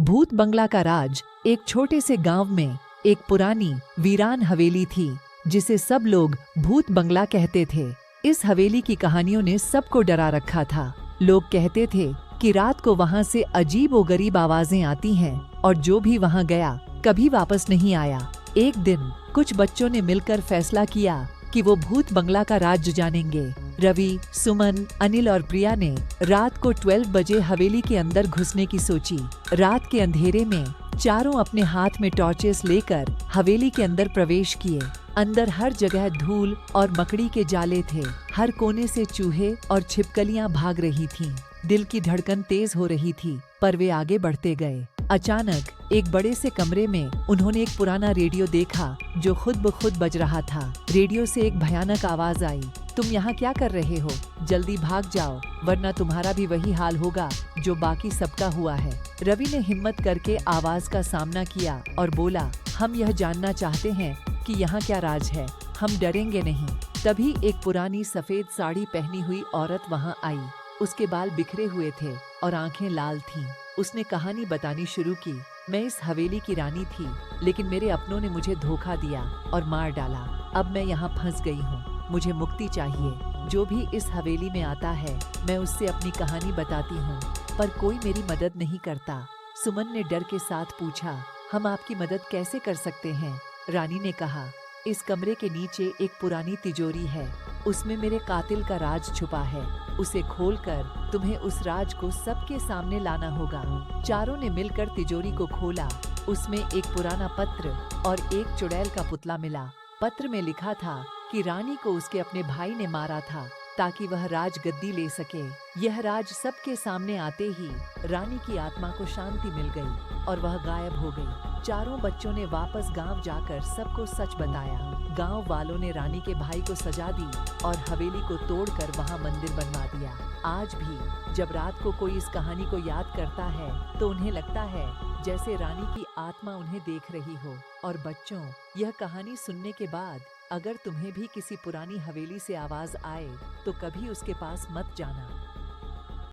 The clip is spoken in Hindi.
भूत बंगला का राज। एक छोटे से गांव में एक पुरानी वीरान हवेली थी जिसे सब लोग भूत बंगला कहते थे। इस हवेली की कहानियों ने सबको डरा रखा था। लोग कहते थे कि रात को वहां से अजीब व गरीब आवाजें आती हैं और जो भी वहां गया कभी वापस नहीं आया। एक दिन कुछ बच्चों ने मिलकर फैसला किया कि वो भूत बंगला का राज जानेंगे। रवि, सुमन, अनिल और प्रिया ने रात को 12 बजे हवेली के अंदर घुसने की सोची। रात के अंधेरे में चारों अपने हाथ में टॉर्चेस लेकर हवेली के अंदर प्रवेश किए। अंदर हर जगह धूल और मकड़ी के जाले थे। हर कोने से चूहे और छिपकलियां भाग रही थीं। दिल की धड़कन तेज हो रही थी, पर वे आगे बढ़ते गए। अचानक एक बड़े से कमरे में उन्होंने एक पुराना रेडियो देखा जो खुद ब खुद बज रहा था। रेडियो से एक भयानक आवाज आई, तुम यहाँ क्या कर रहे हो? जल्दी भाग जाओ, वरना तुम्हारा भी वही हाल होगा जो बाकी सबका हुआ है। रवि ने हिम्मत करके आवाज का सामना किया और बोला, हम यह जानना चाहते हैं कि यहाँ क्या राज है, हम डरेंगे नहीं। तभी एक पुरानी सफेद साड़ी पहनी हुई औरत वहाँ आई। उसके बाल बिखरे हुए थे और आंखें लाल थीं। उसने कहानी बतानी शुरू की। मैं इस हवेली की रानी थी, लेकिन मेरे अपनों ने मुझे धोखा दिया और मार डाला। अब मैं यहाँ फंस गई हूँ, मुझे मुक्ति चाहिए। जो भी इस हवेली में आता है मैं उससे अपनी कहानी बताती हूँ, पर कोई मेरी मदद नहीं करता। सुमन ने डर के साथ पूछा, हम आपकी मदद कैसे कर सकते हैं? रानी ने कहा, इस कमरे के नीचे एक पुरानी तिजोरी है, उसमें मेरे कातिल का राज छुपा है। उसे खोलकर तुम्हें उस राज को सबके सामने लाना होगा। चारों ने मिलकर तिजोरी को खोला। उसमें एक पुराना पत्र और एक चुड़ैल का पुतला मिला। पत्र में लिखा था कि रानी को उसके अपने भाई ने मारा था ताकि वह राज गद्दी ले सके। यह राज सबके सामने आते ही रानी की आत्मा को शांति मिल गई और वह गायब हो गई। चारों बच्चों ने वापस गांव जाकर सबको सच बताया। गांव वालों ने रानी के भाई को सजा दी और हवेली को तोड़कर वहां मंदिर बनवा दिया। आज भी जब रात को कोई इस कहानी को याद करता है तो उन्हें लगता है जैसे रानी की आत्मा उन्हें देख रही हो। और बच्चों, यह कहानी सुनने के बाद अगर तुम्हें भी किसी पुरानी हवेली से आवाज आए तो कभी उसके पास मत जाना।